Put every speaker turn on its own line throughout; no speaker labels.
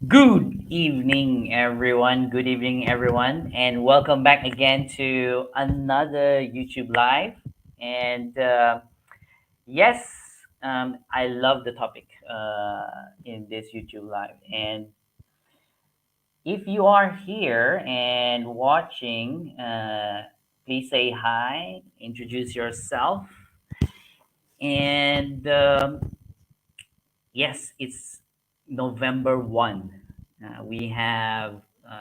Good evening, everyone. Good evening, everyone, and welcome back again to another YouTube Live. And yes, I love the topic in this YouTube Live. And if you are here and watching, please say hi, introduce yourself, and yes, it's November 1. We have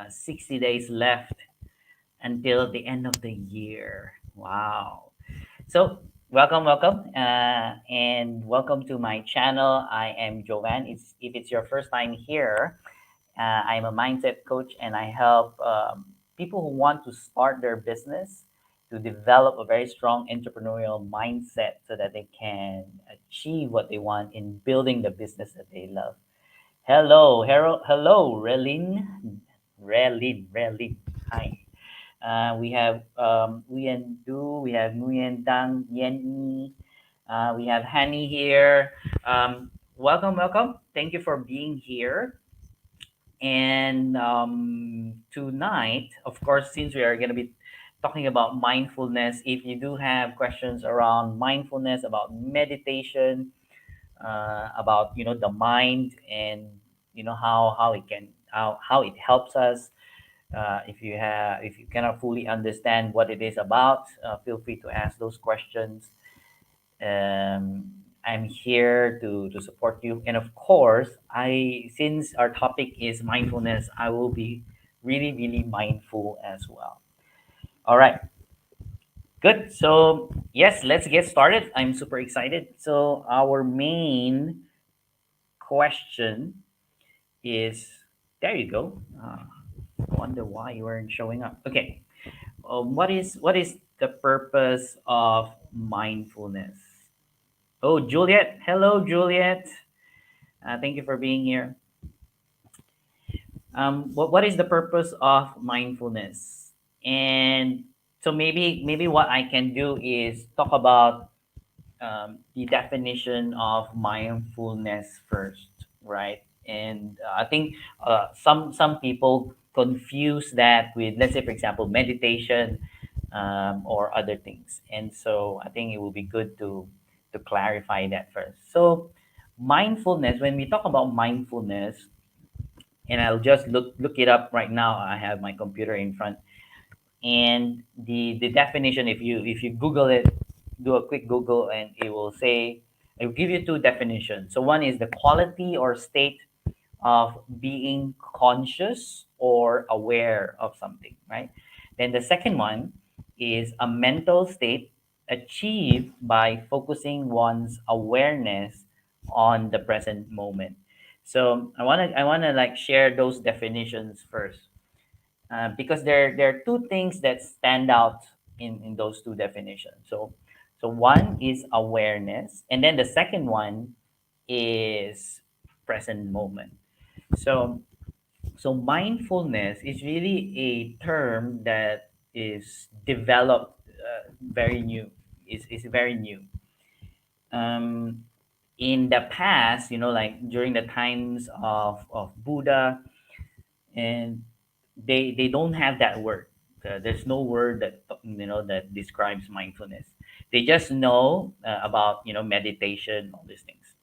60 days left until the end of the year. Wow. So, and welcome to my channel. I am Jovan. If it's your first time here, I'm a mindset coach and I help people who want to start their business to develop a very strong entrepreneurial mindset so that they can achieve what they want in building the business that they love. Hello, Relin. Hi. We have Nguyen Du, we have Nguyen Dang, Yen Yi, we have Hani here. Welcome. Thank you for being here. And tonight, of course, since we are going to be talking about mindfulness, if you do have questions around mindfulness, about meditation, about the mind and how it can how it helps us, if you cannot fully understand what it is about, feel free to ask those questions. I'm here to support you, and of course, I since our topic is mindfulness, I will be really mindful as well. All right, good. So yes, let's get started. I'm super excited. So our main question is, there you go. I wonder why you weren't showing up. Okay. What is the purpose of mindfulness? Oh, Juliet. Hello, Juliet. Thank you for being here. What is the purpose of mindfulness? And so maybe what I can do is talk about the definition of mindfulness first, right? And I think some people confuse that with, let's say, for example, meditation, or other things. And so I think it will be good to clarify that first. So mindfulness, when we talk about mindfulness, and I'll just look it up right now. I have my computer in front, and the definition, if you Google it, do a quick Google, and it will give you two definitions. So one is the quality or state of being conscious or aware of something, right? Then the second one is a mental state achieved by focusing one's awareness on the present moment. So I wanna like share those definitions first, because there are two things that stand out in those two definitions. So one is awareness, and then the second one is present moment. So so mindfulness is really a term that is developed, very new. Is very new. Um, in the past, like during the times of Buddha, and they don't have that word. There's no word that describes mindfulness. They just know about meditation, all these things,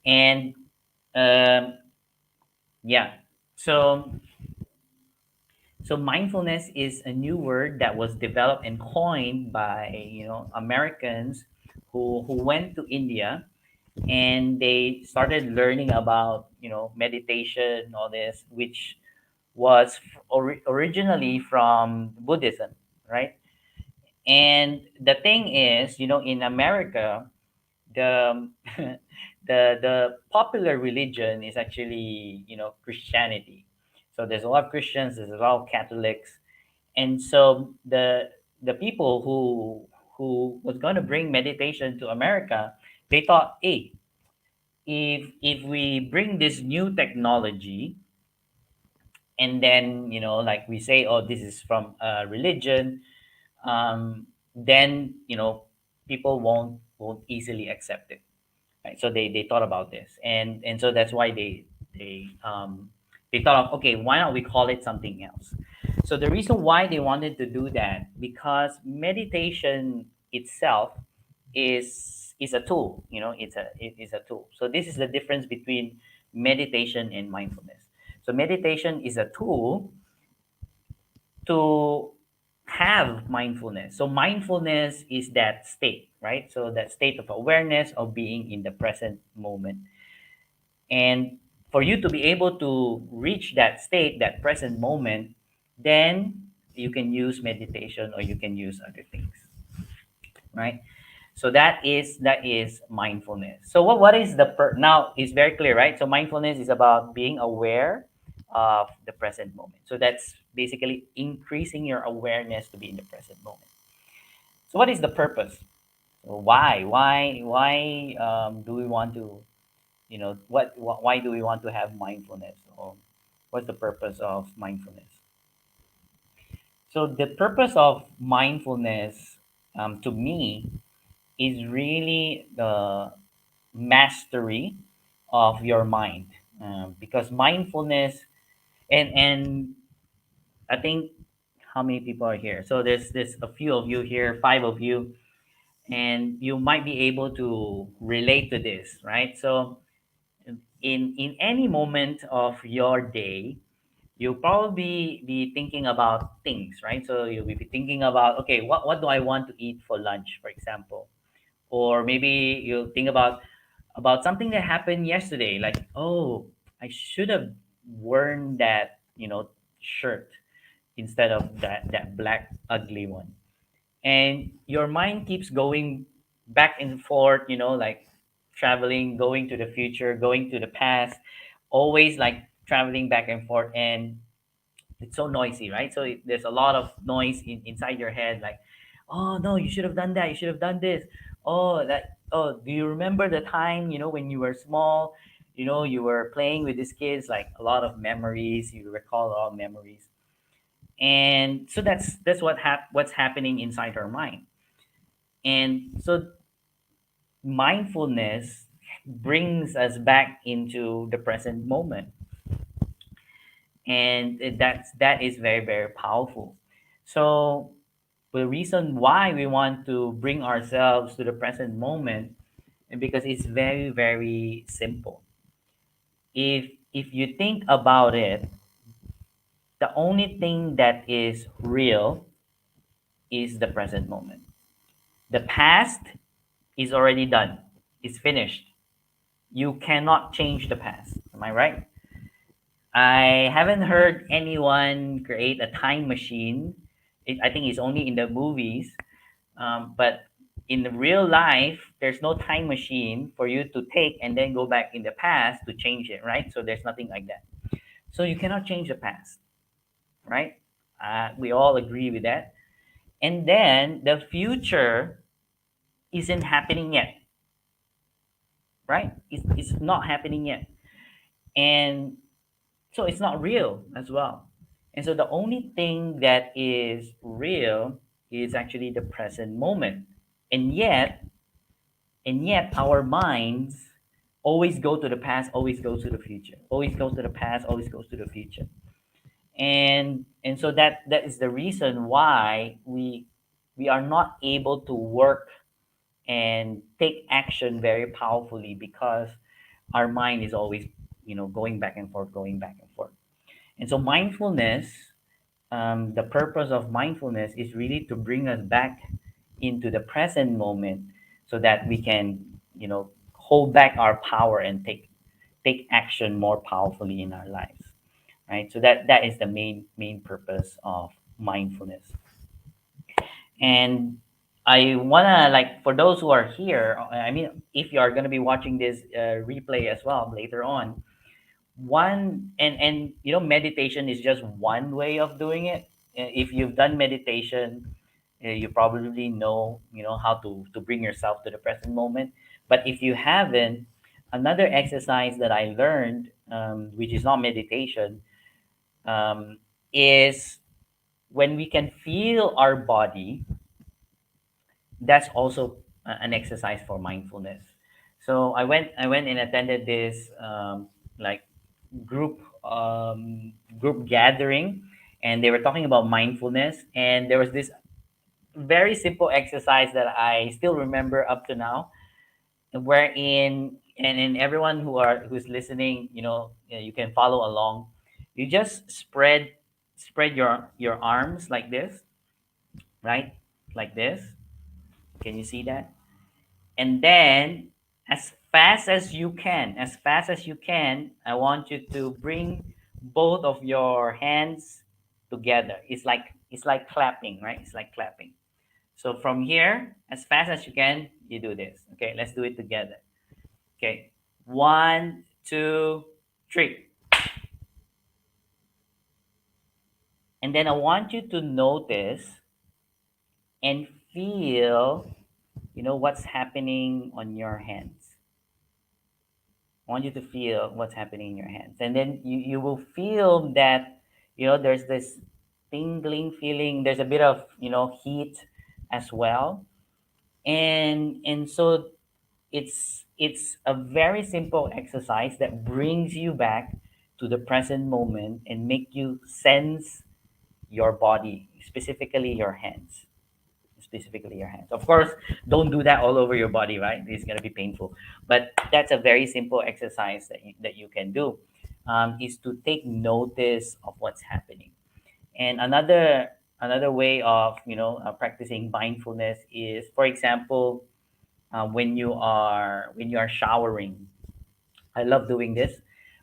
and yeah. So so mindfulness is a new word that was developed and coined by Americans who went to India, and they started learning about meditation, all this, which was originally from Buddhism, right? And the thing is, in America, the the popular religion is actually Christianity. So there's a lot of Christians, there's a lot of Catholics, and so the people who was going to bring meditation to America, they thought, hey, if we bring this new technology, and then like we say, oh, this is from a religion, then people won't easily accept it, right? So they thought about this, and so that's why they thought of, okay, why not we call it something else? So the reason why they wanted to do that, because meditation itself is a tool. It is a tool. So this is the difference between meditation and mindfulness. So meditation is a tool to have mindfulness. So mindfulness is that state, right? So that state of awareness of being in the present moment. And for you to be able to reach that state, that present moment, then you can use meditation or you can use other things, right? So that is mindfulness. So what is now it's very clear, right? So mindfulness is about being aware of the present moment. So that's basically increasing your awareness to be in the present moment. So what is the purpose? So why do we want to, why do we want to have mindfulness, or what's the purpose of mindfulness? So the purpose of mindfulness, to me, is really the mastery of your mind, because mindfulness, and I think, how many people are here? So there's a few of you here, five of you, and you might be able to relate to this, right? So in any moment of your day, you'll probably be thinking about things, right? So you'll be thinking about, okay, what do I want to eat for lunch, for example? Or maybe you'll think about something that happened yesterday, like, oh, I should have worn that, shirt instead of that black ugly one. And your mind keeps going back and forth, like traveling, going to the future, going to the past, always like traveling back and forth. And it's so noisy, right? So there's a lot of noise inside your head, like, oh no, you should have done that, you should have done this. Oh, do you remember the time, when you were small, you were playing with these kids, like a lot of memories, you recall a lot of memories. And so that's what's happening inside our mind. And so mindfulness brings us back into the present moment, and that is very, very powerful. So the reason why we want to bring ourselves to the present moment, and because it's very, very simple. If you think about it, the only thing that is real is the present moment. The past is already done, it's finished. You cannot change the past. Am I right? I haven't heard anyone create a time machine. I think it's only in the movies. But in the real life, there's no time machine for you to take and then go back in the past to change it, right? So there's nothing like that. So you cannot change the past, right? We all agree with that. And then the future isn't happening yet, right? It's not happening yet. And so it's not real as well. And so the only thing that is real is actually the present moment. And yet our minds always go to the past, always goes to the future, always goes to the past, always goes to the future. And so that is the reason why we are not able to work and take action very powerfully, because our mind is always, going back and forth, going back and forth. And so mindfulness, the purpose of mindfulness is really to bring us back into the present moment, so that we can, hold back our power and take action more powerfully in our lives, right? So that is the main purpose of mindfulness. And I wanna, like, for those who are here, I mean, if you are gonna be watching this replay as well later on, one and meditation is just one way of doing it. If you've done meditation, you probably know how to bring yourself to the present moment. But if you haven't, another exercise that I learned, which is not meditation, is when we can feel our body. That's also an exercise for mindfulness. So I went and attended this, like, group group gathering, and they were talking about mindfulness, and there was this very simple exercise that I still remember up to now, wherein and everyone who's listening, you can follow along. You just spread your arms like this, right? Like this. Can you see that? And then as fast as you can, I want you to bring both of your hands together. It's like clapping, right? It's like clapping. So from here, as fast as you can, you do this. Okay, let's do it together. Okay. One, two, three. And then I want you to notice and feel, what's happening on your hands. I want you to feel what's happening in your hands. And then you will feel that, there's this tingling feeling. There's a bit of, heat as well. And so it's a very simple exercise that brings you back to the present moment and make you sense your body, specifically your hands. Of course, don't do that all over your body, right? It's going to be painful. But that's a very simple exercise that you can do, is to take notice of what's happening. And another way of practicing mindfulness is, for example, when you are showering. I love doing this,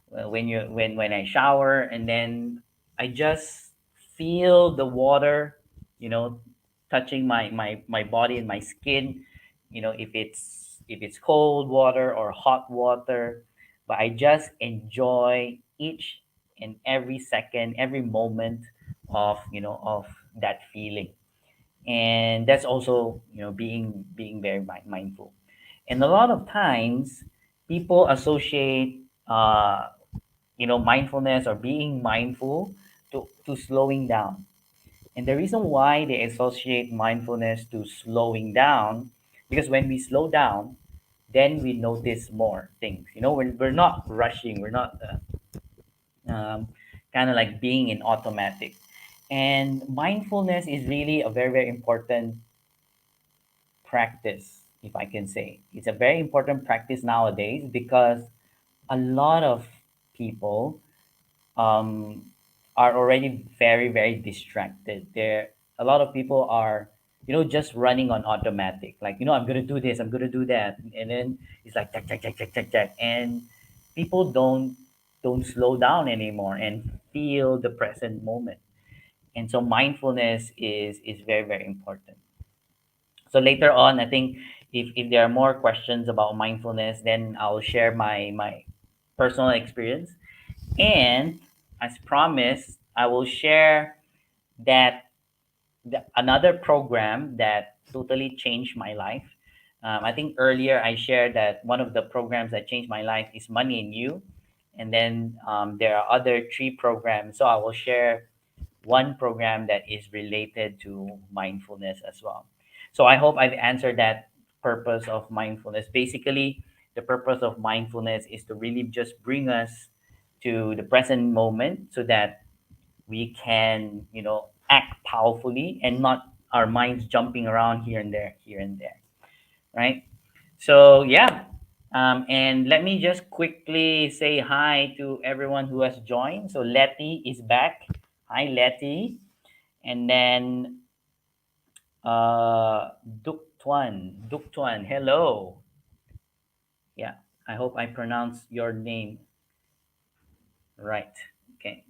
when I shower, and then I just feel the water, you know, touching my body and my skin. If it's cold water or hot water, but I just enjoy each and every second, every moment of that feeling. And that's also being very mindful. And a lot of times people associate mindfulness or being mindful to slowing down. And the reason why they associate mindfulness to slowing down, because when we slow down, then we notice more things. We're not rushing, we're not kind of like being in automatic. And mindfulness is really a very, very important practice, if I can say. It's a very important practice nowadays because a lot of people um, are already very, very distracted. A lot of people are, just running on automatic. Like, I'm gonna do this, I'm gonna do that, and then it's like check, check, check, check, check, check, and people don't slow down anymore and feel the present moment. And so mindfulness is very, very important. So later on, I think if there are more questions about mindfulness, then I'll share my personal experience. And as promised, I will share that another program that totally changed my life. I think earlier I shared that one of the programs that changed my life is Money in You. And then there are other three programs. So I will share one program that is related to mindfulness as well. So I hope I've answered that purpose of mindfulness. Basically, the purpose of mindfulness is to really just bring us to the present moment so that we can, act powerfully and not our minds jumping around here and there, right? So yeah, and let me just quickly say hi to everyone who has joined. So Letty is back. Hi, Letty. And then Duk Tuan, hello. Yeah, I hope I pronounced your name right. Okay,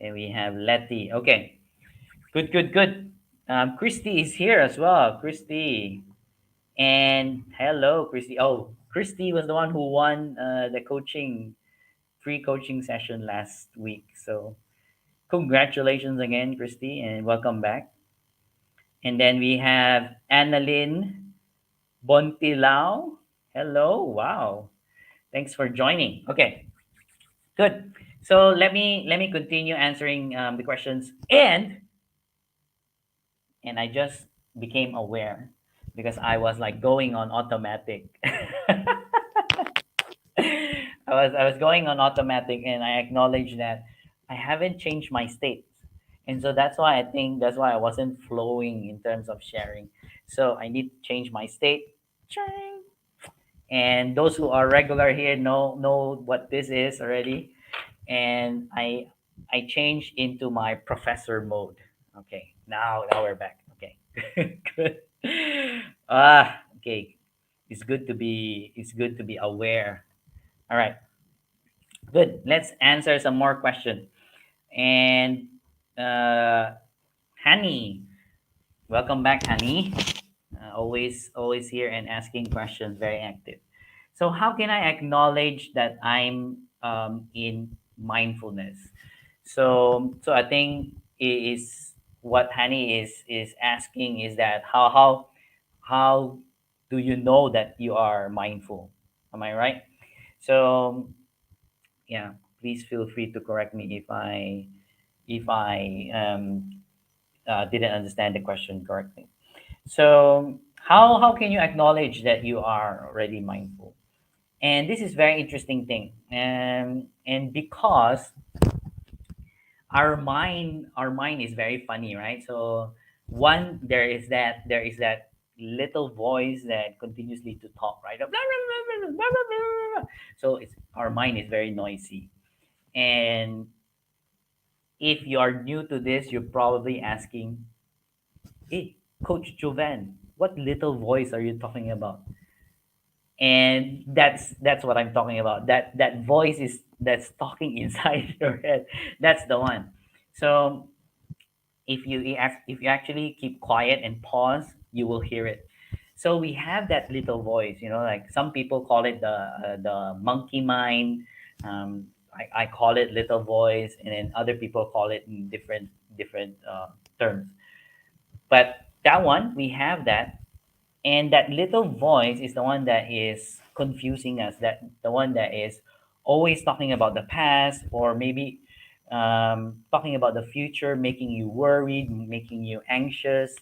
and we have Letty. Okay, good, good, good. Christy is here as well. Christy, and hello, Christy. Oh, Christy was the one who won the free coaching session last week. So congratulations again, Christy, and welcome back. And then we have Annalyn Bontilao. Hello. Wow. Thanks for joining. Okay. Good. So let me continue answering the questions, and I just became aware because I was like going on automatic. I was going on automatic, and I acknowledge that I haven't changed my state, and so that's why I think that's why I wasn't flowing in terms of sharing. So I need to change my state. Ching. And those who are regular here know what this is already. And I changed into my professor mode. Okay, now we're back. Okay, good. Okay, it's good to be aware. All right, good. Let's answer some more questions. And uh, Honey, welcome back, Honey. Always here and asking questions, very active. So how can I acknowledge that I'm in mindfulness? So I think is what Hani is asking is that how do you know that you are mindful? Am I right? So yeah, please feel free to correct me if I didn't understand the question correctly. So how can you acknowledge that you are already mindful? And this is very interesting thing, and because our mind is very funny, right? So one, there is that little voice that continuously to talk, right? So it's our mind is very noisy. And if you are new to this, you're probably asking, hey, Coach Jovan, what little voice are you talking about? And that's what I'm talking about. That voice is that's talking inside your head. That's the one. So if you actually keep quiet and pause, you will hear it. So we have that little voice, like some people call it the monkey mind. I call it little voice, and then other people call it in different terms. But that one, we have that. And that little voice is the one that is confusing us, that the one that is always talking about the past, or maybe talking about the future, making you worried, making you anxious,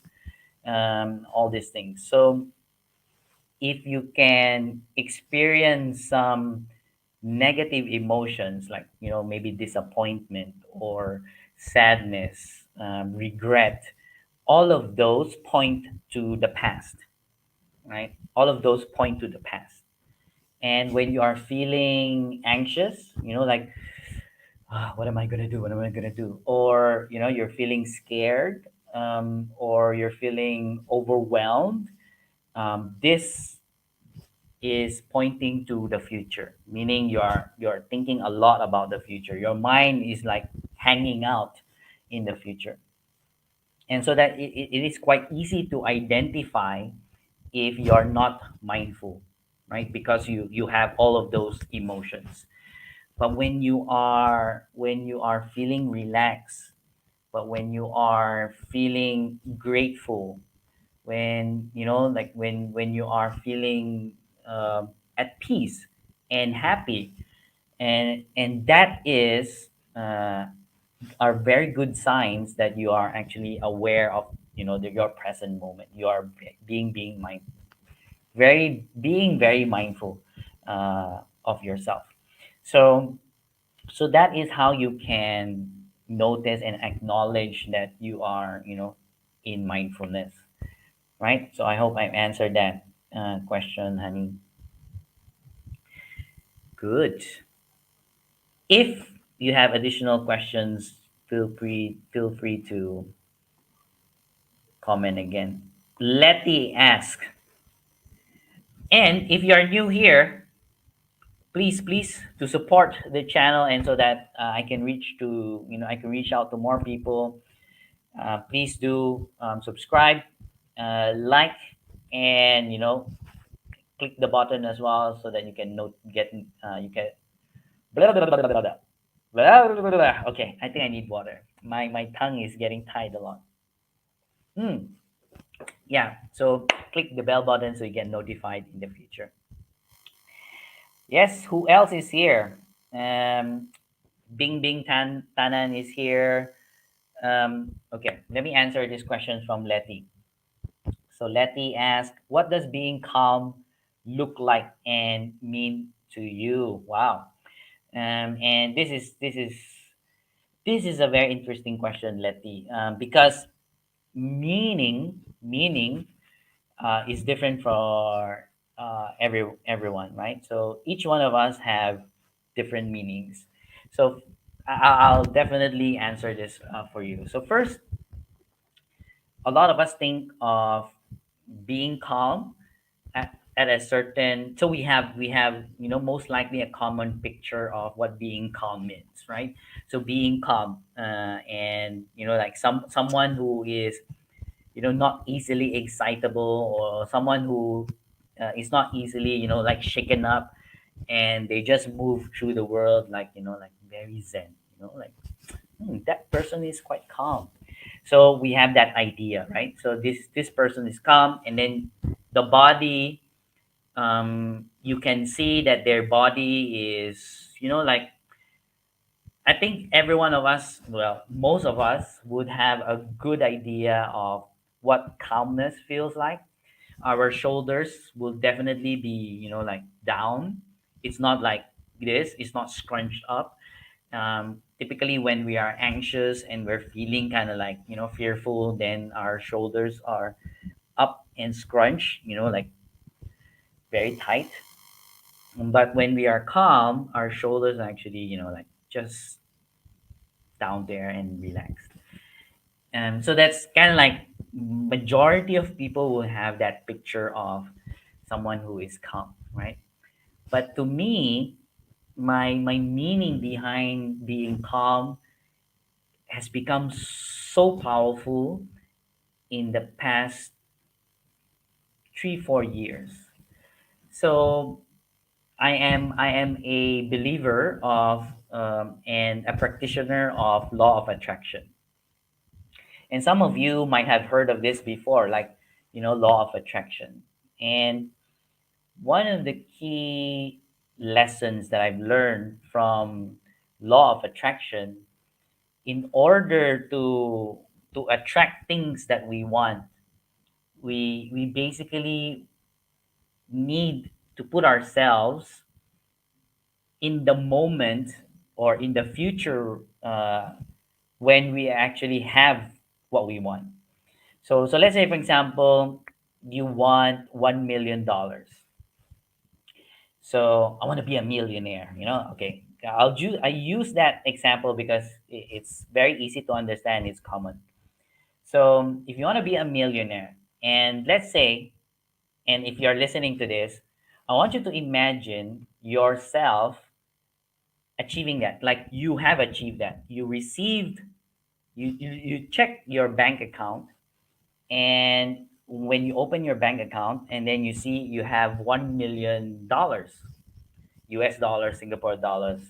all these things. So if you can experience some negative emotions, like maybe disappointment or sadness, regret, all of those point to the past, right? All of those point to the past. And when you are feeling anxious, like, what am I going to do? What am I going to do? Or, you're feeling scared, or you're feeling overwhelmed. This is pointing to the future, meaning you're thinking a lot about the future. Your mind is like hanging out in the future. And so that it is quite easy to identify if you're not mindful, right? Because you have all of those emotions. But when you are feeling relaxed, but when you are feling grateful, when like when you are feeling at peace and happy, and that is are very good signs that you are actually aware of your present moment. You are being mindful, very mindful of yourself. So so that is how you can notice and acknowledge that you are in mindfulness, right? So I hope I've answered that question, honey. Good. If you have additional questions, feel free to comment again. Letty ask, and if you are new here, please to support the channel, and so that I can reach out to more people. Please do subscribe, like, and click the button as well, so that you can note get you can blah, blah, blah, blah, blah, blah. Blah, blah, blah, blah. Okay, I think I need water. My tongue is getting tied a lot. Yeah, so click the bell button so you get notified in the future. Yes, who else is here? Bing Tanan is here. Okay, let me answer this question from Letty. So Letty asked, "What does being calm look like and mean to you?" Wow. And this is a very interesting question, Letty, because meaning is different for everyone, right? So each one of us have different meanings. So I'll definitely answer this for you. So first, a lot of us think of being calm at a certain. So we have most likely a common picture of what being calm means, right? So being calm, and like someone who is not easily excitable, or someone who is not easily like shaken up, and they just move through the world like like very zen, like that person is quite calm. So we have that idea, right? So this person is calm, and then the body, you can see that their body is like, I think every one of us, well, most of us would have a good idea of what calmness feels like. Our shoulders will definitely be like down. It's not like this, it's not scrunched up. Typically when we are anxious and we're feeling kind of like fearful, then our shoulders are up and scrunched, like very tight. But when we are calm, our shoulders actually like just down there and relaxed. So that's kind of like majority of people will have that picture of someone who is calm, right? But to me, my meaning behind being calm has become so powerful in the past 3 4 years. So I am a believer of and a practitioner of law of attraction. And some of you might have heard of this before, like law of attraction. And one of the key lessons that I've learned from law of attraction, in order to attract things that we want, we basically need to put ourselves in the moment or in the future, when we actually have what we want. So let's say, for example, you want $1 million. So I want to be a millionaire. Okay. I use that example because it's very easy to understand. It's common. So if you want to be a millionaire, and let's say, and if you're listening to this, I want you to imagine yourself achieving that. Like you have achieved that. You received, you check your bank account, and when you open your bank account and then you see you have $1 million, US dollars, Singapore dollars,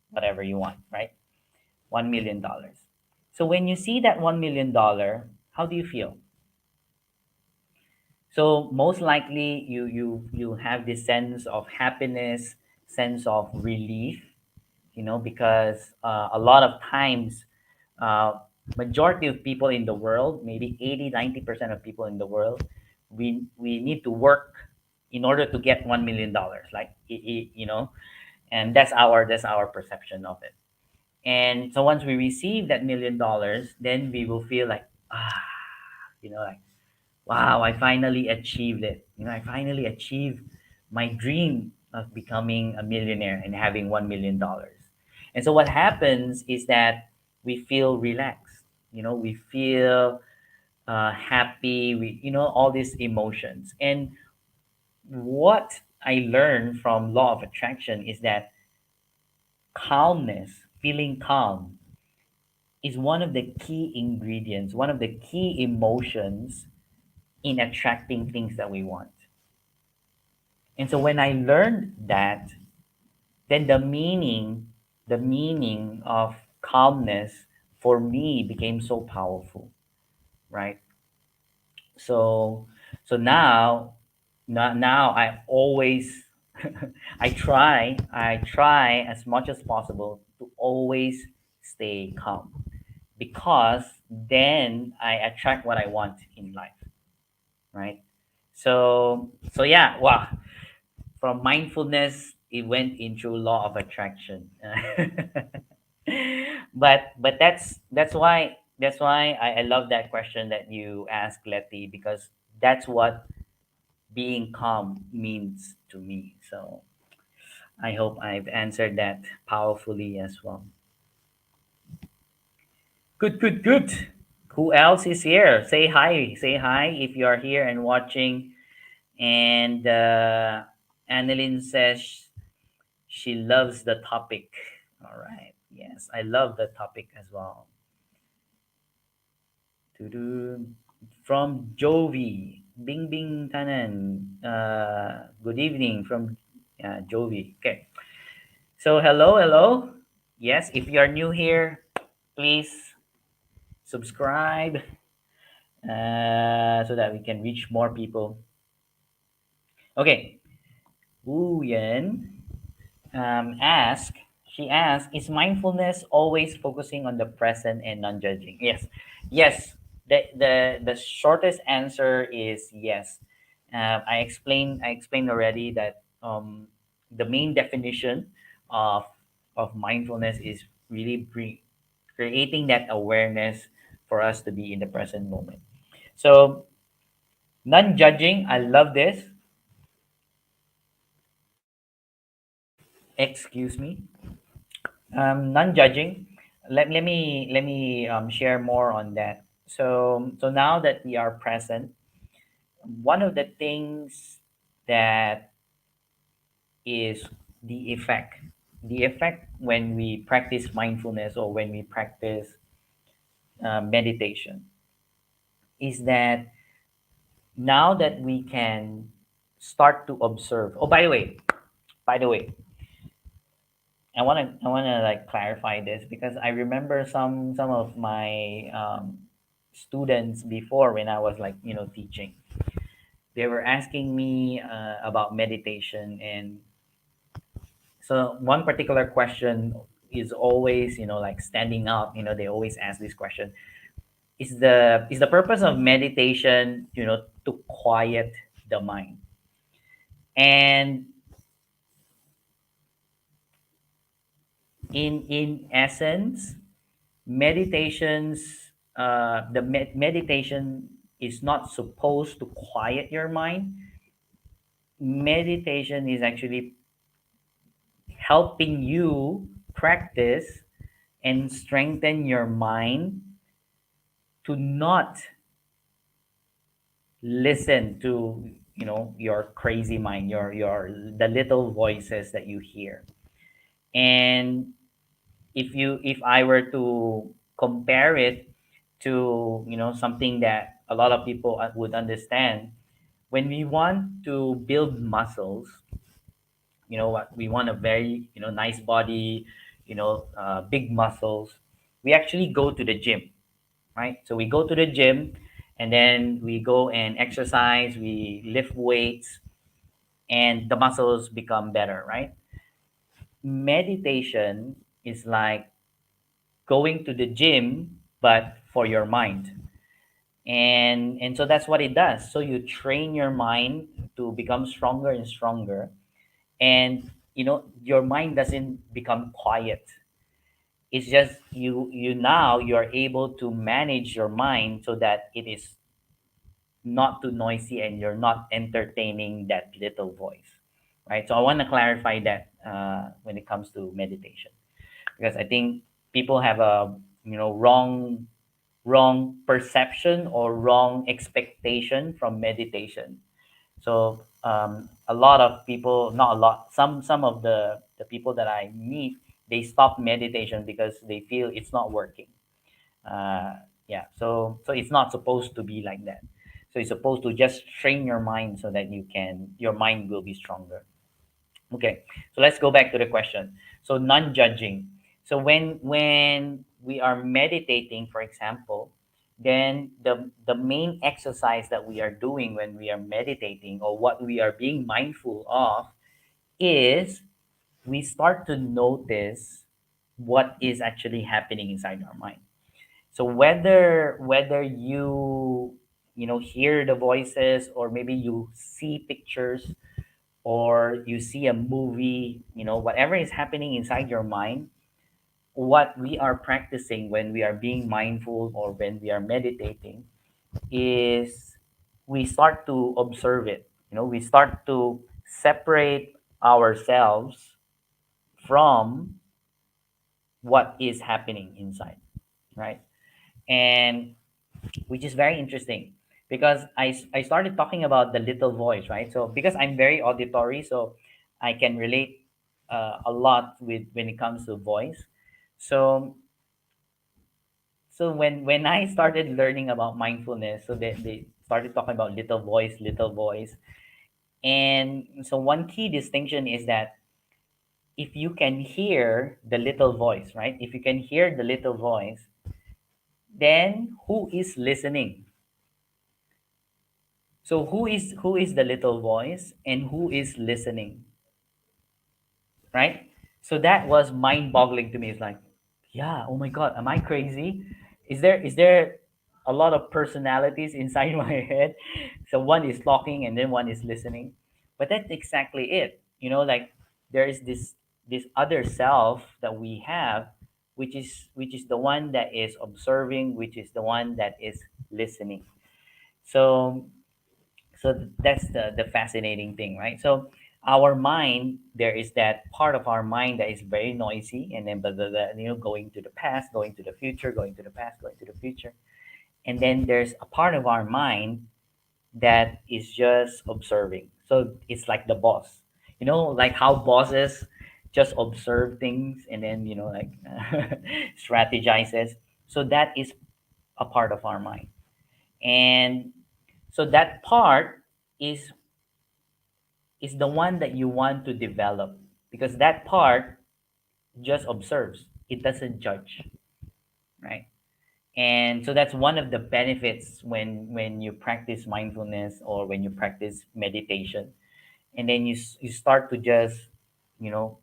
whatever you want, right? $1 million. So when you see that $1 million, how do you feel? So most likely you have this sense of happiness, sense of relief, because a lot of times, uh, majority of people in the world, maybe 80 90% of people in the world, we need to work in order to get $1 million, like and that's our perception of it. And so once we receive that $1 million, then we will feel like, like, wow, I finally achieved it. I finally achieved my dream of becoming a millionaire and having $1 million. And so what happens is that we feel relaxed. We feel happy. All these emotions. And what I learned from law of attraction is that calmness, feeling calm, is one of the key ingredients, one of the key emotions in attracting things that we want. And so when I learned that, then the meaning of calmness for me became so powerful, right? So now I always I try as much as possible to always stay calm, because then I attract what I want in life, right? So yeah, wow, from mindfulness it went into law of attraction. But that's why I love that question that you asked, Letty, because that's what being calm means to me. So I hope I've answered that powerfully as well. Good, good, good. Who else is here? Say hi. Say hi if you are here and watching. And Annalyn says she loves the topic. All right. Yes, I love the topic as well. Doo-doo. From Jovi. Bing Bing Tanan. Good evening from Jovi. Okay. So, hello, hello. Yes, if you are new here, please subscribe so that we can reach more people. Okay. Wu Yan ask she asked, is mindfulness always focusing on the present and non-judging? Yes, yes. The shortest answer is yes. I explained already that the main definition of mindfulness is really creating that awareness for us to be in the present moment. So non-judging, I love this. Excuse me. Non-judging. Let me share more on that. So now that we are present, one of the things that is the effect, the effect when we practice mindfulness or when we practice meditation, is that now that we can start to observe. Oh, by the way, I wanna like clarify this because I remember some of my students before when I was like teaching. They were asking me about meditation, and so one particular question is always like standing out. They always ask this question: Is the purpose of meditation to quiet the mind? And in essence, meditations meditation is not supposed to quiet your mind. Meditation is actually helping you practice and strengthen your mind to not listen to your crazy mind, your the little voices that you hear. And if I were to compare it to something that a lot of people would understand, when we want to build muscles, what we want, a very nice body, big muscles, we actually go to the gym, right? So we go to the gym, and then we go and exercise, we lift weights, and the muscles become better, right? Meditation is like going to the gym but for your mind. And so that's what it does. So you train your mind to become stronger and stronger, and your mind doesn't become quiet. It's just you're able to manage your mind so that it is not too noisy and you're not entertaining that little voice, right? So I want to clarify that when it comes to meditation, because I think people have a wrong perception or wrong expectation from meditation. So a lot of people, not a lot, some of the people that I meet, they stop meditation because they feel it's not working. uh, yeah, so it's not supposed to be like that. So it's supposed to just train your mind so that your mind will be stronger. Okay, so let's go back to the question. So non-judging. So when we are meditating, for example, then the main exercise that we are doing when we are meditating, or what we are being mindful of, is we start to notice what is actually happening inside our mind. So whether you hear the voices, or maybe you see pictures, or you see a movie, whatever is happening inside your mind, what we are practicing when we are being mindful or when we are meditating is we start to observe it. We start to separate ourselves from what is happening inside, right? And which is very interesting because I started talking about the little voice, right? So because I'm very auditory, so I can relate a lot with when it comes to voice. So when I started learning about mindfulness, so they started talking about little voice. And so one key distinction is that if you can hear the little voice, right? If you can hear the little voice, then who is listening? So who is the little voice and who is listening, right? So that was mind-boggling to me. It's like, yeah, oh my God, am I crazy? Is there a lot of personalities inside my head? So one is talking and then one is listening. But that's exactly it. Like there is this other self that we have, which is the one that is observing, which is the one that is listening. So that's the fascinating thing, right? So our mind, there is that part of our mind that is very noisy, and then blah, blah, blah, going to the past, going to the future, going to the past, going to the future. And then there's a part of our mind that is just observing. So it's like the boss, like how bosses just observe things and then like strategizes. So that is a part of our mind. And so that part is is the one that you want to develop, because that part just observes, it doesn't judge, right? And so that's one of the benefits when you practice mindfulness or when you practice meditation. And then you start to just you know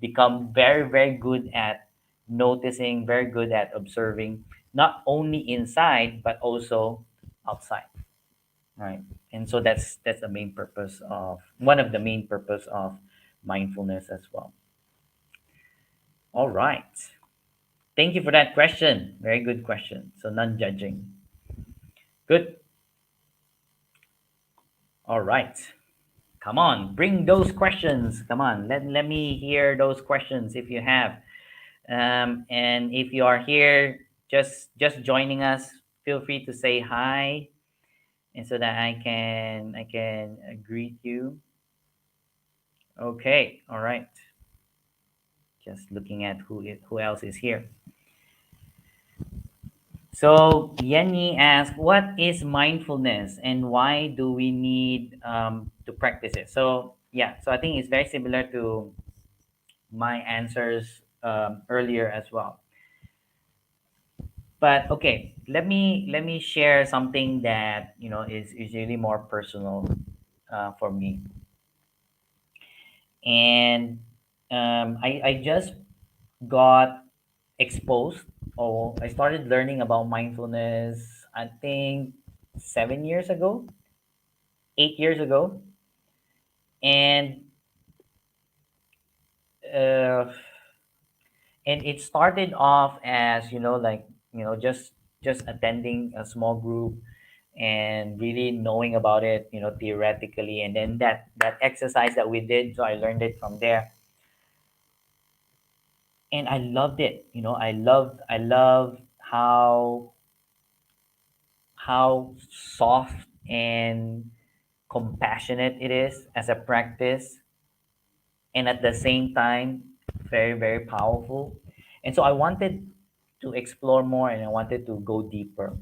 become very very good at noticing, very good at observing, not only inside but also outside, right? And so that's the main purpose of one of the main purpose of mindfulness as well. All right, thank you for that question, very good question. So non-judging, good. All right, come on, bring those questions, come on, let me hear those questions if you have. And if you are here just joining us, feel free to say hi, and so that I can greet you. Okay, all right. Just looking at who else is here. So Yenny asked, "What is mindfulness, and why do we need to practice it?" So yeah, so I think it's very similar to my answers earlier as well. But okay, let me share something that is really more personal for me. And I just got exposed, or I started learning about mindfulness, I think 7 years ago, 8 years ago. And uh, and it started off as like just attending a small group and really knowing about it theoretically, and then that exercise that we did, so I learned it from there. And I loved it. I love how soft and compassionate it is as a practice, and at the same time very very powerful. And so I wanted to explore more, and I wanted to go deeper.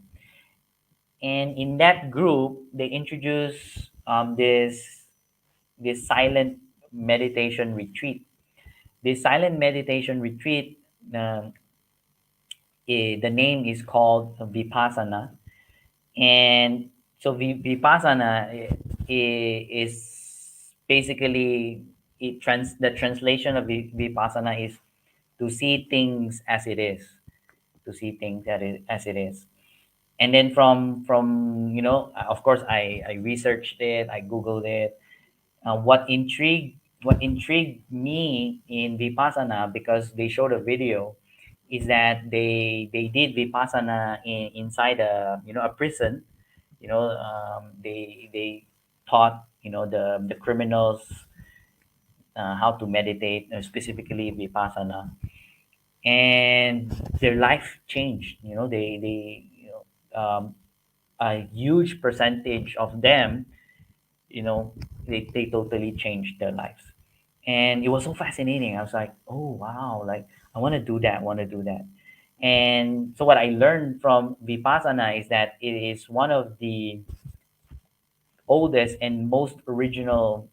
And in that group they introduced this silent meditation retreat. This silent meditation retreat, um, the name is called Vipassana. And so Vipassana is basically, the translation of Vipassana is to see things as it is, to see things as it is. And then from of course I researched it, I googled it, What intrigued me in Vipassana, because they showed a video, is that they did Vipassana inside a prison. They taught the criminals how to meditate, specifically Vipassana, and their life changed. A huge percentage of them, you know they totally changed their lives, and it was so fascinating. I was like, oh wow, like I want to do that, and so what I learned from Vipassana is that it is one of the oldest and most original,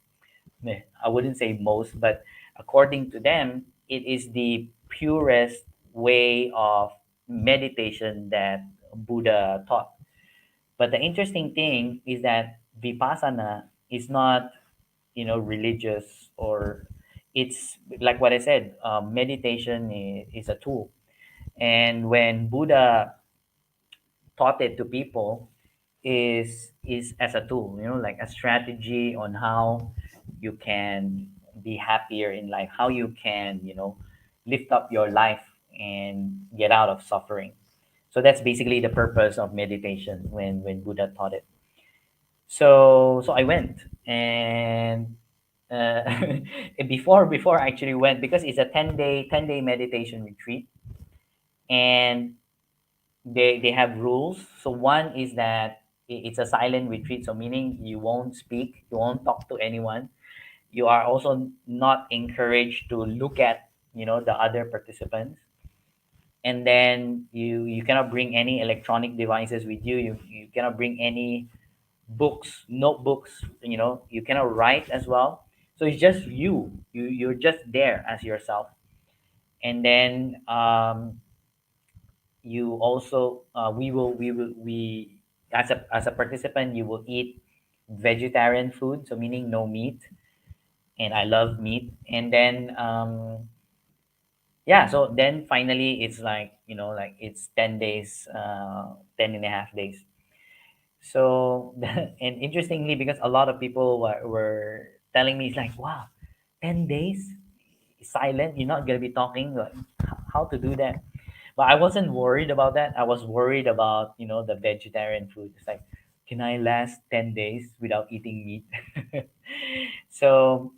I wouldn't say most, but according to them, it is the purest way of meditation that Buddha taught. But the interesting thing is that Vipassana is not, religious, or it's like what I said. Meditation is a tool, and when Buddha taught it to people, is as a tool, like a strategy on how you can be happier in life, how you can, lift up your life and get out of suffering. So that's basically the purpose of meditation when Buddha taught it. So I went, and uh, before I actually went, because it's a 10-day meditation retreat, and they have rules. So one is that it's a silent retreat, so meaning you won't speak, you won't talk to anyone. You are also not encouraged to look at the other participants, and then you cannot bring any electronic devices with you. You cannot bring any books, notebooks. You cannot write as well. So it's just you're just there as yourself. And then you also we as a participant, you will eat vegetarian food, so meaning no meat, and I love meat. And then yeah, so then finally it's like, like it's 10 days, 10 and a half days. So and interestingly, because a lot of people were telling me, it's like, wow, 10 days silent, you're not going to be talking, like, how to do that. But I wasn't worried about that. I was worried about, the vegetarian food. It's like, can I last 10 days without eating meat? so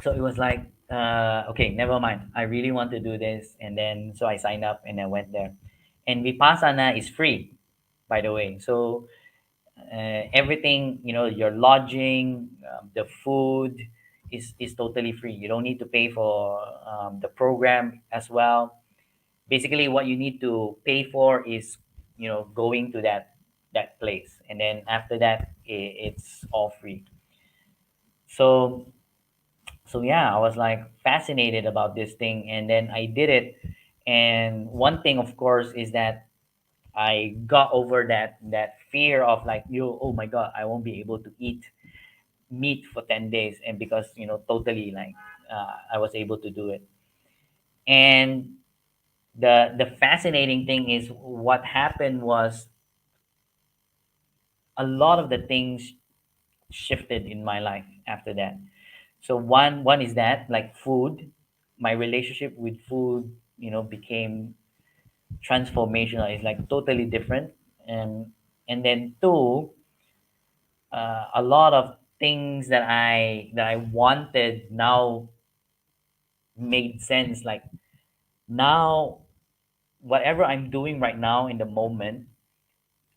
so it was like, okay, never mind, I really want to do this. And then so I signed up and I went there. And Vipassana is free, by the way. So everything, your lodging, the food is totally free. You don't need to pay for the program as well. Basically what you need to pay for is, going to that place, and then after that, it's all free. So so yeah, I was like fascinated about this thing, and then I did it. And one thing, of course, is that I got over that fear of, like, oh my god, I won't be able to eat meat for 10 days. And because, totally, like, I was able to do it. And the fascinating thing is, what happened was, a lot of the things shifted in my life after that. So one is that, like, food, my relationship with food, became transformational. It's like totally different. And then two, a lot of things that I wanted now made sense. Like, now, whatever I'm doing right now in the moment,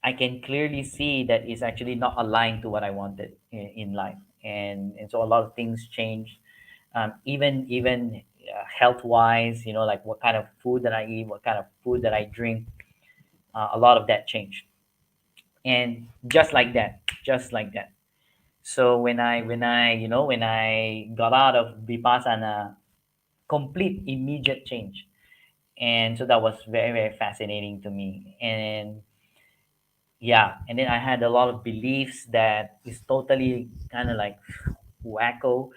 I can clearly see that it's actually not aligned to what I wanted in life. And so a lot of things changed. Even health wise, like what kind of food that I eat, what kind of food that I drink, a lot of that changed. And just like that. So when I got out of Vipassana, complete immediate change. And so that was very, very fascinating to me. And yeah, and then I had a lot of beliefs that is totally kind of like wacko,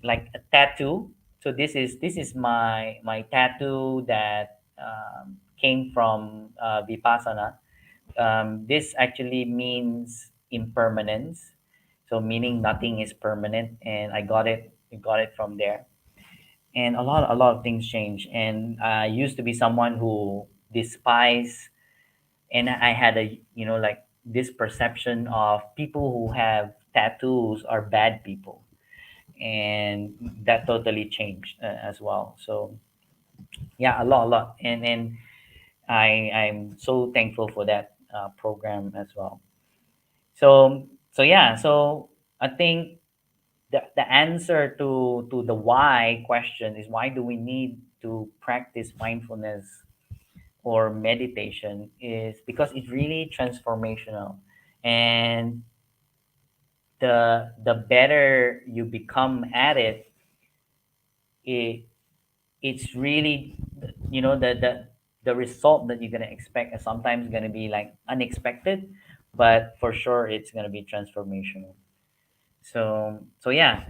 like a tattoo. So this is my tattoo that came from Vipassana. This actually means impermanence. So meaning nothing is permanent, and I got it from there. And a lot of things change. And I used to be someone who despise, and I had a like this perception of people who have tattoos are bad people, and that totally changed as well. So yeah, a lot, and I'm so thankful for that program as well. So yeah, so I think the answer to the why question is, why do we need to practice mindfulness or meditation, is because it's really transformational. And the better you become at it, it it's really, the result that you're going to expect is sometimes going to be like unexpected, but for sure it's going to be transformational. So yeah,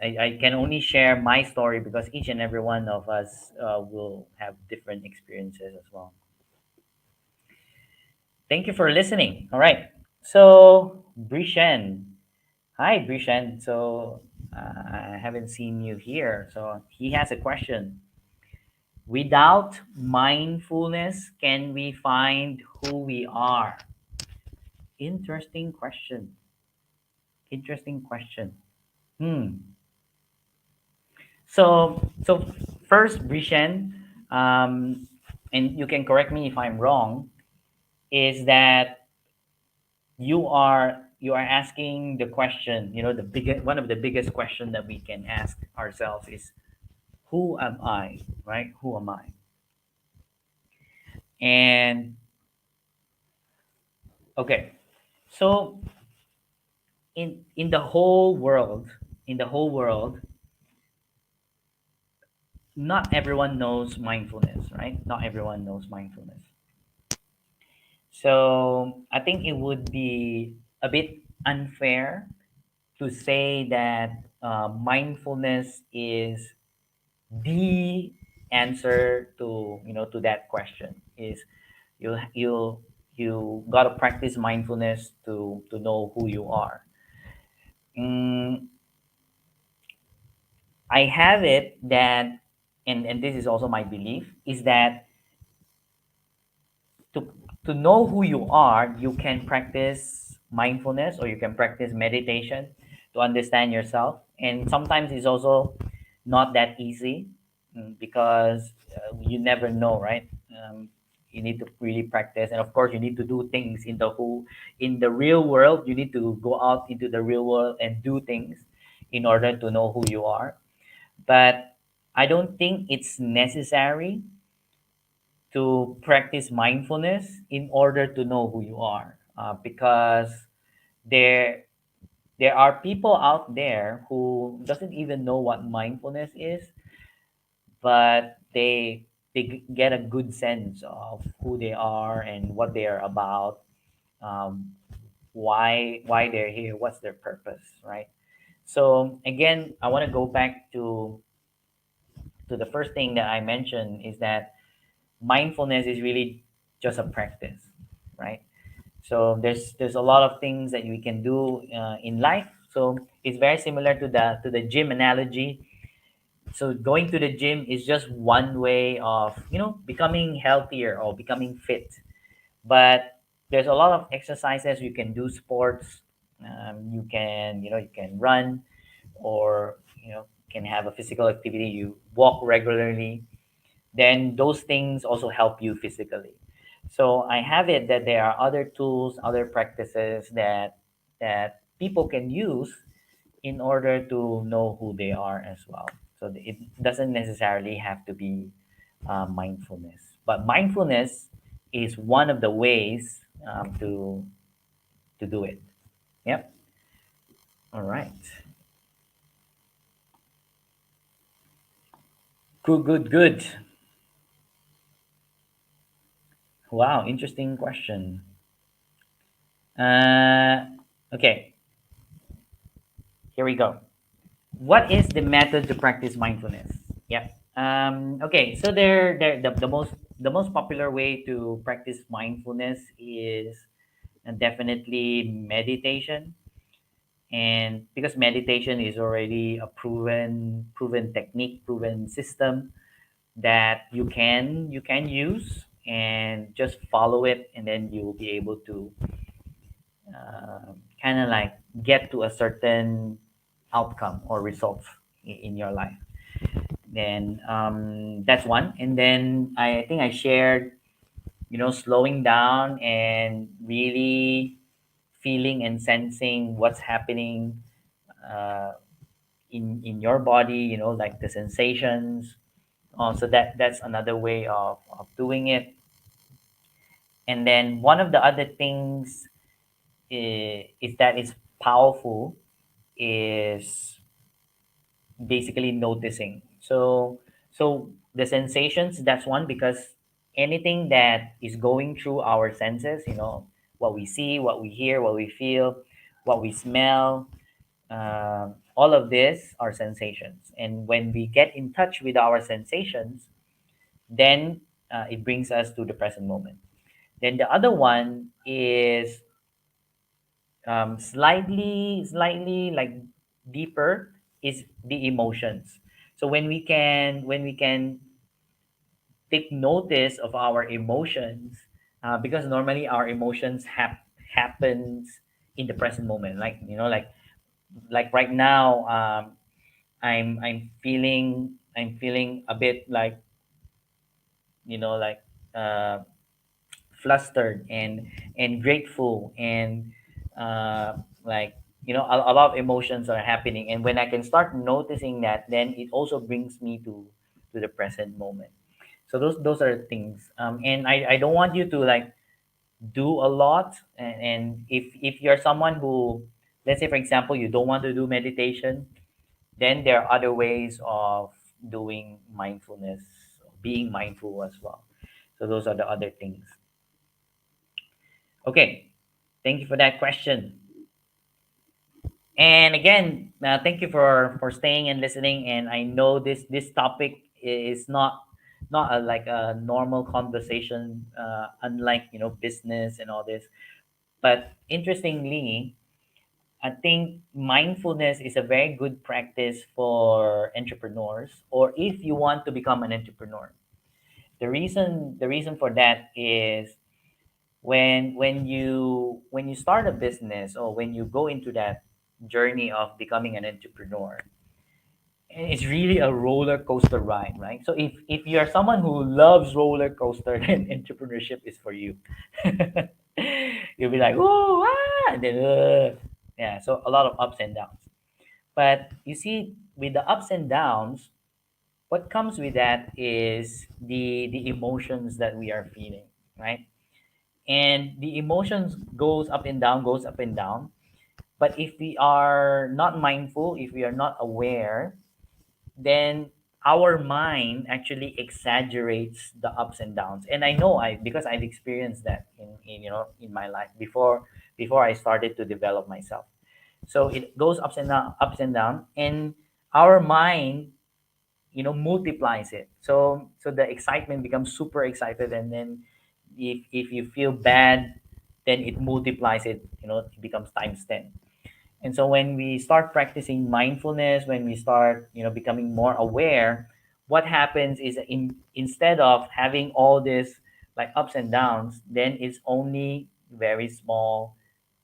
I can only share my story because each and every one of us will have different experiences as well. Thank you for listening. All right. So, Brishan. Hi, Brishan. So, I haven't seen you here. So, he has a question. Without mindfulness, can we find who we are? Interesting question. Interesting question. Hmm. So first, Brishan, and you can correct me if I'm wrong, is that you are asking the question, the biggest one of the biggest question that we can ask ourselves is, who am I, right? Who am I? And okay, so in the whole world, in the whole world, not everyone knows mindfulness, right? Not everyone knows mindfulness. So I think it would be a bit unfair to say that mindfulness is the answer to that question. Is you gotta practice mindfulness to know who you are. Mm, I have it that, and this is also my belief, is that to to know who you are, you can practice mindfulness or you can practice meditation to understand yourself. And sometimes it's also not that easy, because you never know, right? You need to really practice, and of course, you need to do things in the real world. You need to go out into the real world and do things in order to know who you are. But I don't think it's necessary to practice mindfulness in order to know who you are, because there there are people out there who doesn't even know what mindfulness is, but they get a good sense of who they are and what they are about, um, why they're here, what's their purpose, right? So again, I want to go back to the first thing that I mentioned, is that mindfulness is really just a practice, right? So there's a lot of things that we can do in life. So it's very similar to the gym analogy. So going to the gym is just one way of becoming healthier or becoming fit. But there's a lot of exercises you can do. Sports, you can run, or can have a physical activity. You walk regularly, then those things also help you physically. So I have it that there are other tools, other practices that people can use in order to know who they are as well. So it doesn't necessarily have to be mindfulness, but mindfulness is one of the ways to do it. Yep. All right. Good. Good. Good. Wow. Interesting question. Uh, okay. Here we go. What is the method to practice mindfulness? Yeah. Okay. So the most popular way to practice mindfulness is definitely meditation. And because meditation is already a proven technique, proven system that you can use, and just follow it, and then you will be able to kind of like get to a certain outcome or results in your life. Then that's one. And then I think I shared, slowing down and really feeling and sensing what's happening uh, in your body, like the sensations. So that's another way of doing it. And then one of the other things is that is powerful is basically noticing. So the sensations, that's one, because anything that is going through our senses, what we see, what we hear, what we feel, what we smell, all of this are sensations. And when we get in touch with our sensations, then it brings us to the present moment. Then the other one is slightly like deeper, is the emotions. So when we can take notice of our emotions, because normally our emotions happens in the present moment, like right now. I'm feeling a bit like, like uh flustered and grateful, and like, a lot of emotions are happening. And when I can start noticing that, then it also brings me to the present moment. So those are things. And I don't want you to like do a lot. And if you're someone who, let's say for example, you don't want to do meditation, then there are other ways of doing mindfulness, being mindful as well. So those are the other things. Okay, thank you for that question. And again, thank you for staying and listening. And I know this topic is not like a normal conversation, unlike business and all this. But interestingly, I think mindfulness is a very good practice for entrepreneurs, or if you want to become an entrepreneur. The reason for that is when you start a business, or when you go into that journey of becoming an entrepreneur, it's really a roller coaster ride, right? So if you're someone who loves roller coaster, then entrepreneurship is for you. You'll be like, oh, and then yeah, so a lot of ups and downs. But you see, with the ups and downs, what comes with that is the emotions that we are feeling, right? And the emotions goes up and down. But if we are not mindful, if we are not aware, then our mind actually exaggerates the ups and downs. And I know, because I've experienced that in my life before I started to develop myself. So it goes ups and down, and our mind multiplies it. So the excitement becomes super excited, and then if you feel bad, then it multiplies it. It becomes times 10. And so when we start practicing mindfulness, when we start becoming more aware, what happens is, instead of having all this like ups and downs, then it's only very small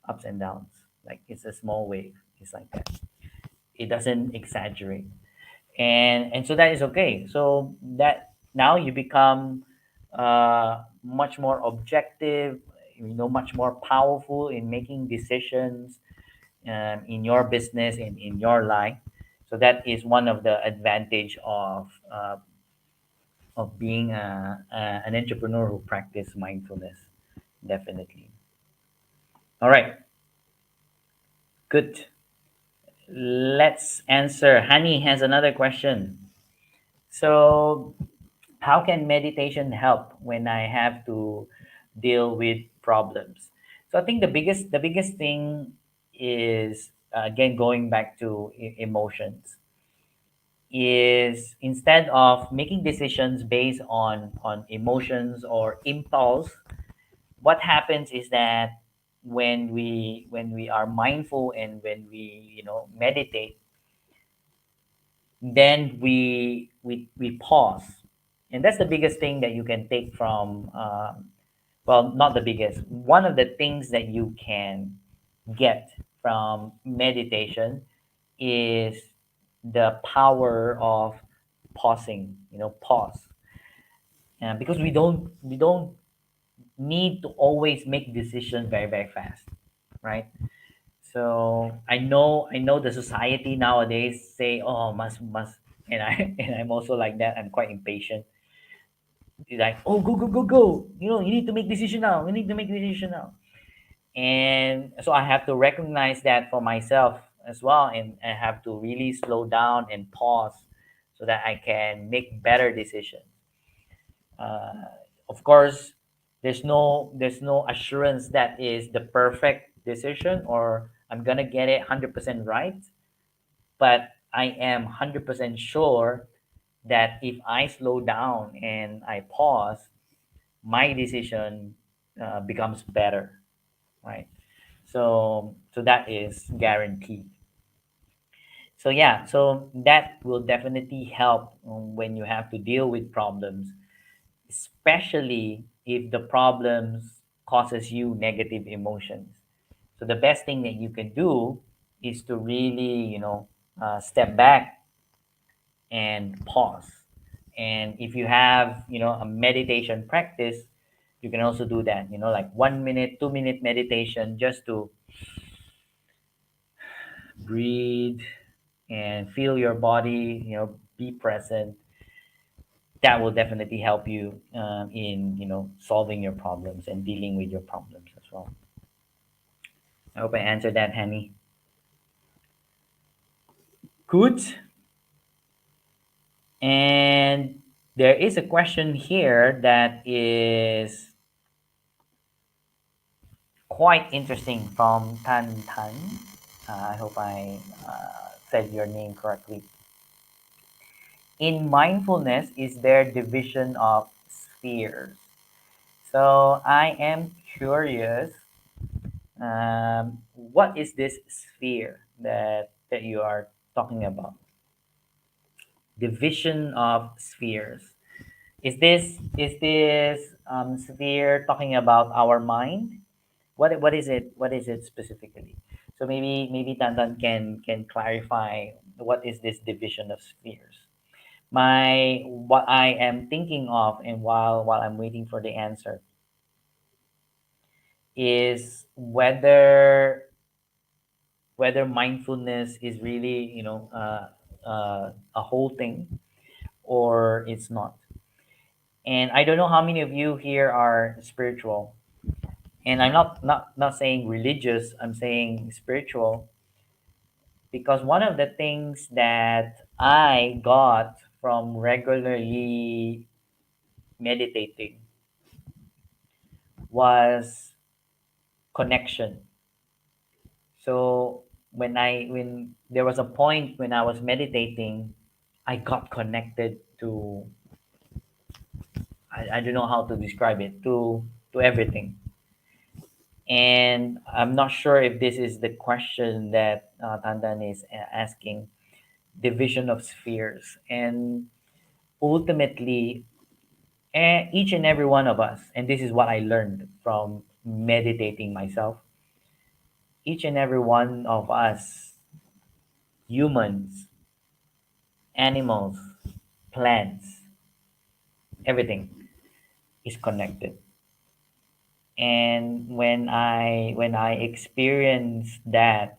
ups and downs. Like it's a small wave. It's like that. It doesn't exaggerate. And so that is okay. So that now you become much more objective, much more powerful in making decisions, in your business, in your life. So that is one of the advantage of being an entrepreneur who practice mindfulness. Definitely. All right, good. Let's answer. Hani has another question. So, how can meditation help when I have to deal with problems? So I think the biggest thing is, again, going back to emotions, is instead of making decisions based on emotions or impulse, what happens is that when we are mindful and when we meditate, then we pause. And that's the biggest thing that you can take from well, not the biggest, one of the things that you can get from meditation is the power of pausing. Pause. Because we don't need to always make decisions very very fast, right? So I know the society nowadays say, oh, must, and I and I'm also like that. I'm quite impatient. It's like, oh, go go go go. You need to make decision now. We need to make decision now. And so I have to recognize that for myself as well, and I have to really slow down and pause so that I can make better decisions. Of course, there's no assurance that is the perfect decision or I'm gonna get it 100% right, but I am 100% sure that if I slow down and I pause, my decision becomes better, right? So that is guaranteed. So yeah, so that will definitely help when you have to deal with problems, especially if the problems causes you negative emotions. So the best thing that you can do is to really step back and pause. And if you have a meditation practice, you can also do that, like 1 minute 2 minute meditation, just to breathe and feel your body, be present. That will definitely help you in solving your problems and dealing with your problems as well. I hope I answered that, Henny. Good. And there is a question here that is quite interesting from Tan Tan. I hope I said your name correctly. In mindfulness, is there division of spheres? So I am curious. What is this sphere that you are talking about? Division of spheres. Is this sphere talking about our mind? What is it? What is it specifically? So maybe Tantan can clarify what is this division of spheres. My What I am thinking of, and while I'm waiting for the answer, is whether mindfulness is really a whole thing or it's not. And I don't know how many of you here are spiritual, and I'm not saying religious, I'm saying spiritual, because one of the things that I got from regularly meditating was connection. So when there was a point when I was meditating, I got connected to, I don't know how to describe it, to everything. And I'm not sure if this is the question that Tandan is asking, division of spheres. And ultimately, each and every one of us, and this is what I learned from meditating myself, each and every one of us, humans, animals, plants, everything is connected. And when I experience that,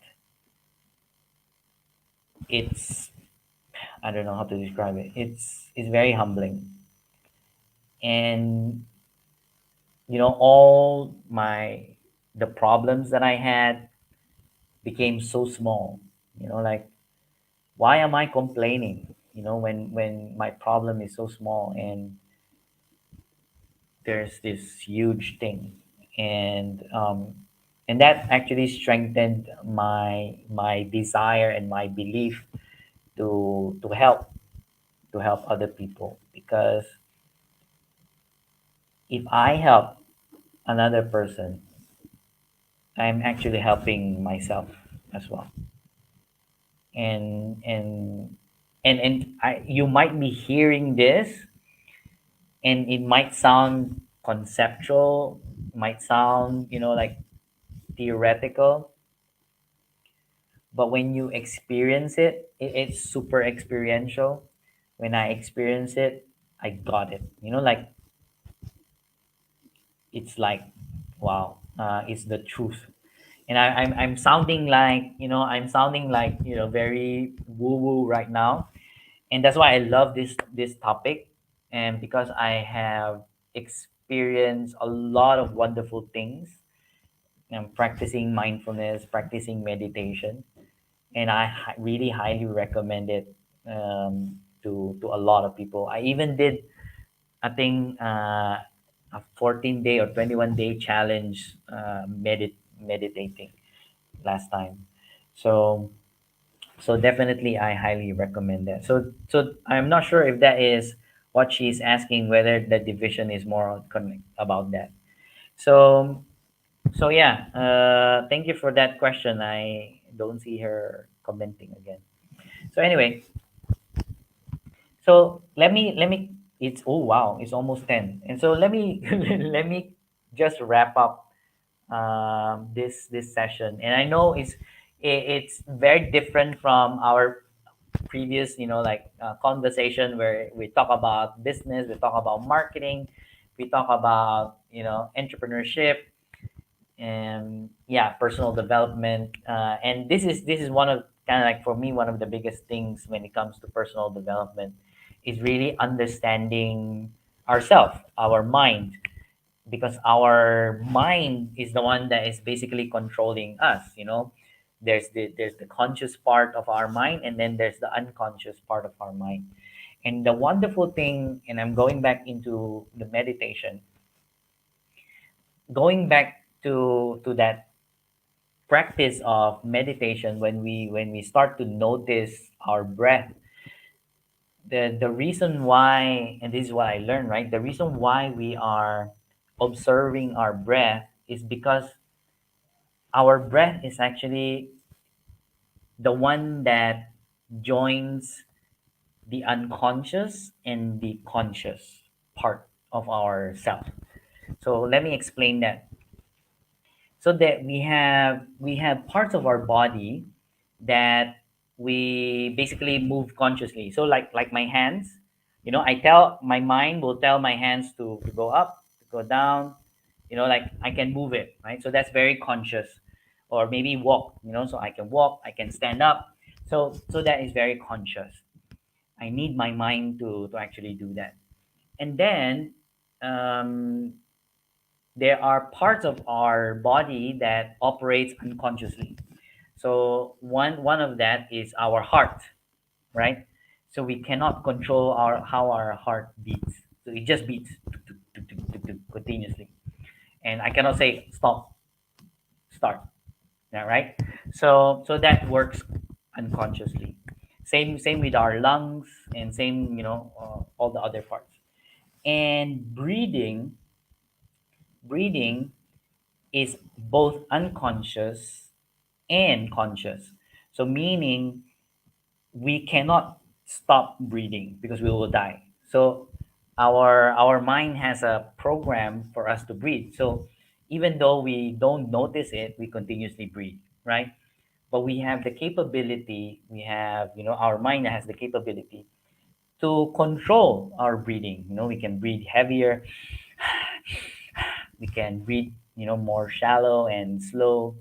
it's, I don't know how to describe it. It's very humbling. And all the problems that I had became so small. Like, why am I complaining? When my problem is so small, and there's this huge thing. And that actually strengthened my desire and my belief to help other people, because if I help another person, I'm actually helping myself as well. And you might be hearing this, and it might sound conceptual, might sound, like theoretical, but when you experience it, it's super experiential. When I experience it, I got it. Like, it's like, wow, it's the truth. And I'm sounding like, very woo woo right now. And that's why I love this topic. And because I have experienced a lot of wonderful things, practicing mindfulness, practicing meditation, and I really highly recommend it, to a lot of people. I even did, I think, a 14-day or 21-day challenge, meditating last time. So definitely I highly recommend that. So I'm not sure if that is what she's asking, whether the division is more about that. So yeah, thank you for that question. I don't see her commenting again. So anyway, so let me it's, oh wow, it's almost 10. And so let me let me just wrap up, this session. And I know it's very different from our previous, conversation, where we talk about business, we talk about marketing, we talk about, entrepreneurship, and yeah, personal development. And this is one of, kind of like, for me, one of the biggest things when it comes to personal development is really understanding ourself, our mind, because our mind is the one that is basically controlling us. There's the conscious part of our mind, and then there's the unconscious part of our mind. And the wonderful thing, and I'm going back into the meditation, going back to that practice of meditation, when we start to notice our breath, the reason why, and this is what I learned, right? The reason why we are observing our breath is because our breath is actually the one that joins the unconscious and the conscious part of our self. So let me explain that. So that we have parts of our body that we basically move consciously. So like my hands, I tell my mind will tell my hands to go up, to go down, like I can move it, right? So that's very conscious. Or maybe walk, so I can walk, I can stand up. So that is very conscious. I need my mind to actually do that. And then, um, there are parts of our body that operates unconsciously. So one of that is our heart, right? So we cannot control our how our heart beats. So it just beats tuk, tuk, tuk, tuk, tuk, tuk, continuously, and I cannot say stop, start. Yeah, right. So that works unconsciously. Same with our lungs, and same, all the other parts. And breathing is both unconscious and conscious. So meaning we cannot stop breathing because we will die. So our mind has a program for us to breathe. So even though we don't notice it, we continuously breathe, right? But we have the capability, our mind has the capability to control our breathing. We can breathe heavier, we can breathe, more shallow and slow,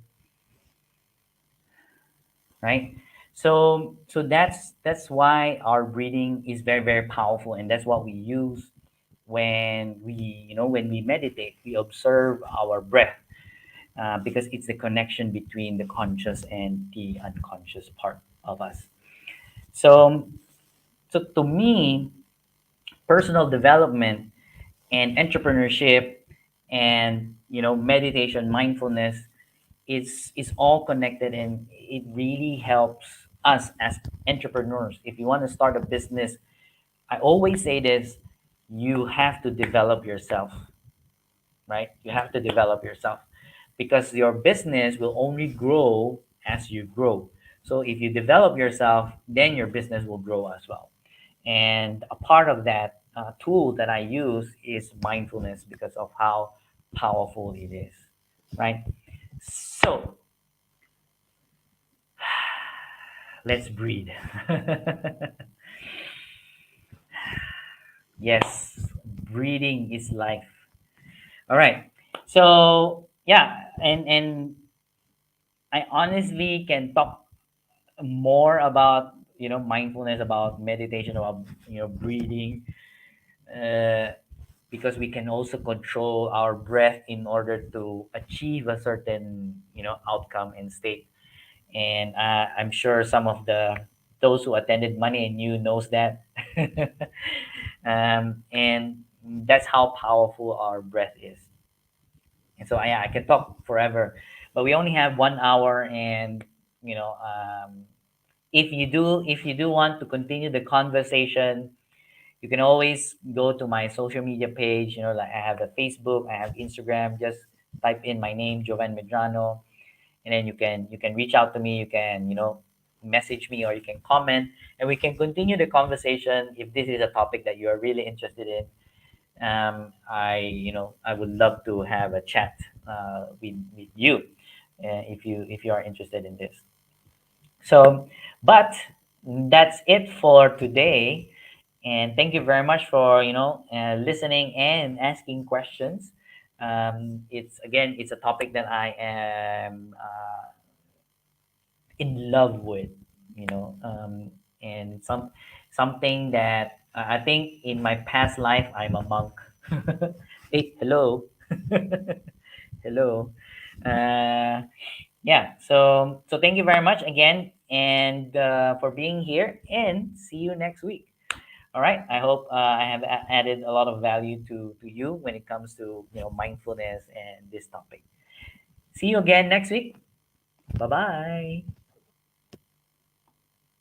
right? So that's why our breathing is very, very powerful, and that's what we use when we meditate. We observe our breath, because it's the connection between the conscious and the unconscious part of us. So so to me, personal development and entrepreneurship, and meditation, mindfulness, is all connected, and it really helps us as entrepreneurs. If you want to start a business, I always say this: you have to develop yourself, right? You have to develop yourself, because your business will only grow as you grow. So if you develop yourself, then your business will grow as well. And a part of that tool that I use is mindfulness because of how powerful it is, right? So let's breathe. Yes, breathing is life. All right. So yeah, and I honestly can talk more about mindfulness, about meditation, about breathing, uh, because we can also control our breath in order to achieve a certain outcome and state. And I'm sure some of those who attended Money and You knows that. And that's how powerful our breath is. And so I can talk forever, but we only have 1 hour. And you know if you do want to continue the conversation, you can always go to my social media page. Like I have the Facebook, I have Instagram. Just type in my name, Jovan Medrano, and then you can reach out to me. You can message me, or you can comment, and we can continue the conversation if this is a topic that you are really interested in. I would love to have a chat with you, if you are interested in this. So, but that's it for today. And thank you very much for listening and asking questions. It's a topic that I am in love with, and something that I think in my past life I'm a monk. Hey, hello. Hello. uh, yeah, so thank you very much again, and for being here, and see you next week. All right, I hope I have added a lot of value to you when it comes to mindfulness and this topic. See you again next week. Bye bye.